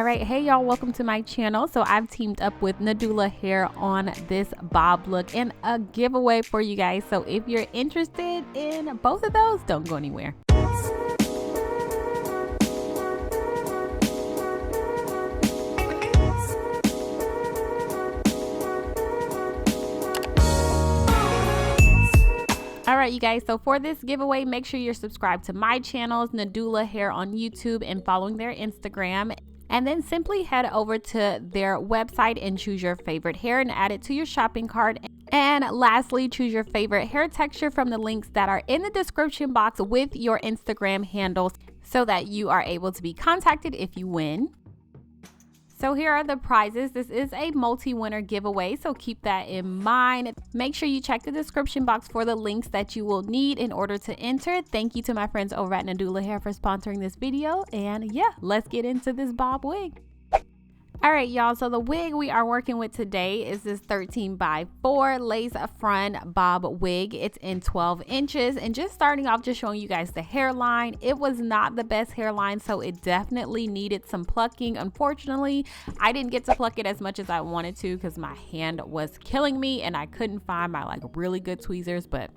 All right, hey y'all, welcome to my channel. So I've teamed up with Nadula hair on this bob look and a giveaway for you guys. So if you're interested in both of those, don't go anywhere. All right, you guys, so for this giveaway, make sure you're subscribed to my channels, Nadula Hair on YouTube, and following their Instagram. And then simply head over to their website and choose your favorite hair and add it to your shopping cart. And lastly, choose your favorite hair texture from the links that are in the description box with your Instagram handles so that you are able to be contacted if you win. So here are the prizes. This is a multi-winner giveaway, so keep that in mind. Make sure you check the description box for the links that you will need in order to enter. Thank you to my friends over at Nadula Hair for sponsoring this video. And yeah, let's get into this bob wig. All right, y'all, so the wig we are working with today is this 13x4 lace front bob wig. It's in 12 inches, and just starting off, just showing you guys the hairline. It was not the best hairline, so it definitely needed some plucking. Unfortunately, I didn't get to pluck it as much as I wanted to because my hand was killing me and I couldn't find my really good tweezers, but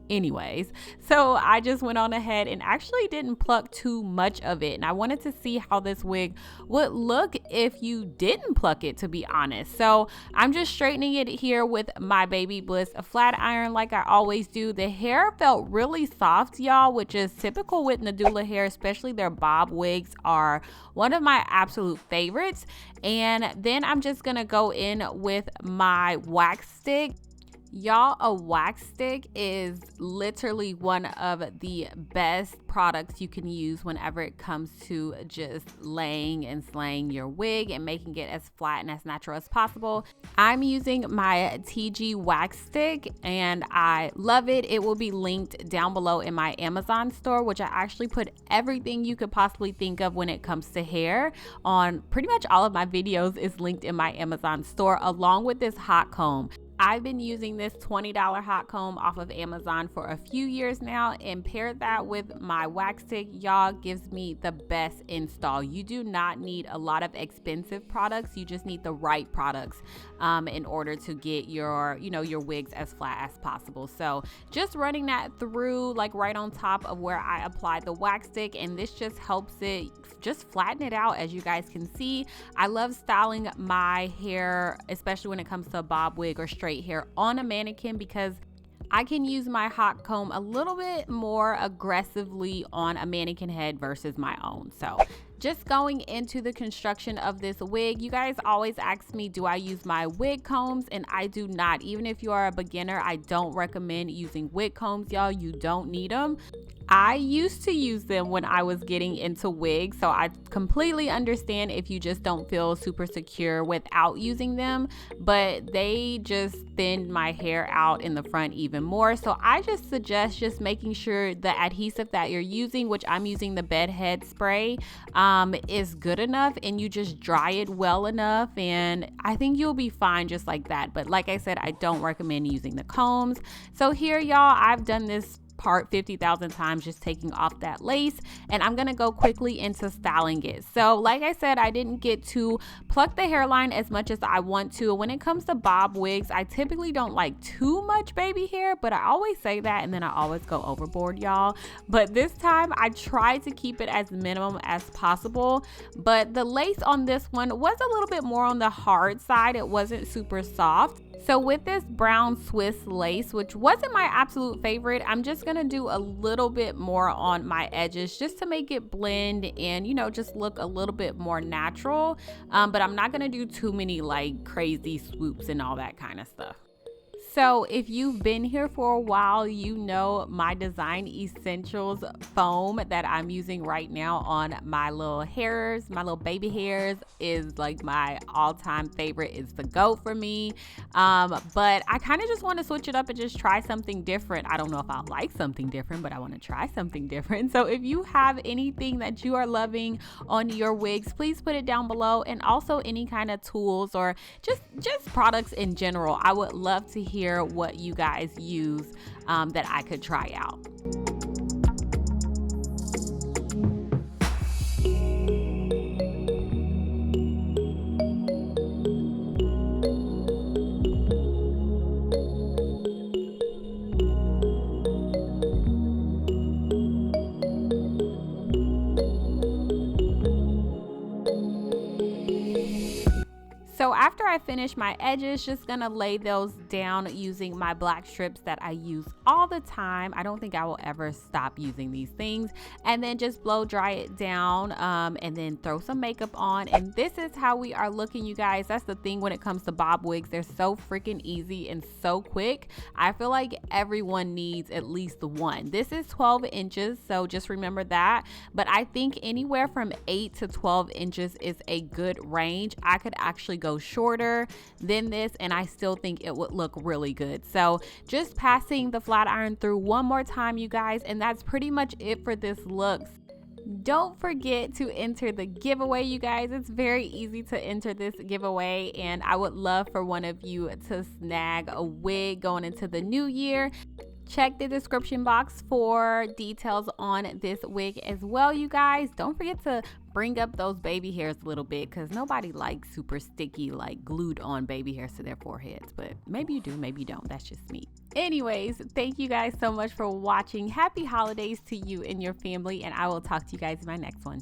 anyways, so I just went on ahead and actually didn't pluck too much of it, and I wanted to see how this wig would look if you didn't pluck it, to be honest. So I'm just straightening it here with my Baby Bliss flat iron like I always do. The hair felt really soft, y'all, which is typical with Nadula hair, especially their bob wigs are one of my absolute favorites. And then I'm just gonna go in with my wax stick. Y'all, a wax stick is literally one of the best products you can use whenever it comes to just laying and slaying your wig and making it as flat and as natural as possible. I'm using my TG wax stick and I love it. It will be linked down below in my Amazon store, which I actually put everything you could possibly think of when it comes to hair on. Pretty much all of my videos is linked in my Amazon store, along with this hot comb. I've been using this $20 hot comb off of Amazon for a few years now, and paired that with my wax stick, y'all, gives me the best install. You do not need a lot of expensive products. You just need the right products in order to get your, your wigs as flat as possible. So just running that through right on top of where I applied the wax stick, and this just helps it just flatten it out. As you guys can see, I love styling my hair, especially when it comes to a bob wig or straight hair on a mannequin, because I can use my hot comb a little bit more aggressively on a mannequin head versus my own. So just going into the construction of this wig, you guys always ask me, do I use my wig combs? And I do not. Even if you are a beginner, I don't recommend using wig combs, y'all. You don't need them. I used to use them when I was getting into wigs, so I completely understand if you just don't feel super secure without using them, but they just thinned my hair out in the front even more. So I just suggest just making sure the adhesive that you're using, which I'm using the bed head spray, is good enough, and you just dry it well enough, and I think you'll be fine just like that. But like I said, I don't recommend using the combs. So here, y'all, I've done this part 50,000 times, just taking off that lace, and I'm gonna go quickly into styling it. So like I said, I didn't get to pluck the hairline as much as I want to. When it comes to bob wigs, I typically don't like too much baby hair, but I always say that and then I always go overboard, y'all. But this time I tried to keep it as minimum as possible, but the lace on this one was a little bit more on the hard side. It wasn't super soft. So with this brown Swiss lace, which wasn't my absolute favorite, I'm just gonna do a little bit more on my edges just to make it blend and, just look a little bit more natural. But I'm not gonna do too many crazy swoops and all that kind of stuff. So if you've been here for a while, you know my Design Essentials foam that I'm using right now on my little hairs, my little baby hairs, is my all-time favorite. It's the GOAT for me. But I kind of just want to switch it up and just try something different. I don't know if I'll like something different, but I want to try something different. So if you have anything that you are loving on your wigs, please put it down below, and also any kind of tools or just products in general. I would love to hear what you guys use that I could try out. So after I finish my edges, just gonna lay those down using my black strips that I use all the time. I don't think I will ever stop using these things. And then just blow dry it down and then throw some makeup on. And this is how we are looking, you guys. That's the thing when it comes to bob wigs. They're so freaking easy and so quick. I feel like everyone needs at least one. This is 12 inches, so just remember that. But I think anywhere from 8 to 12 inches is a good range. I could actually go shorter than this and I still think it would look really good. So just passing the flat iron through one more time, you guys, and that's pretty much it for this look. Don't forget to enter the giveaway, you guys. It's very easy to enter this giveaway, and I would love for one of you to snag a wig going into the new year. Check the description box for details on this wig as well, you guys. Don't forget to bring up those baby hairs a little bit, because nobody likes super sticky, like glued on baby hairs to their foreheads. But maybe you do, maybe you don't. That's just me. Anyways, thank you guys so much for watching. Happy holidays to you and your family, and I will talk to you guys in my next one.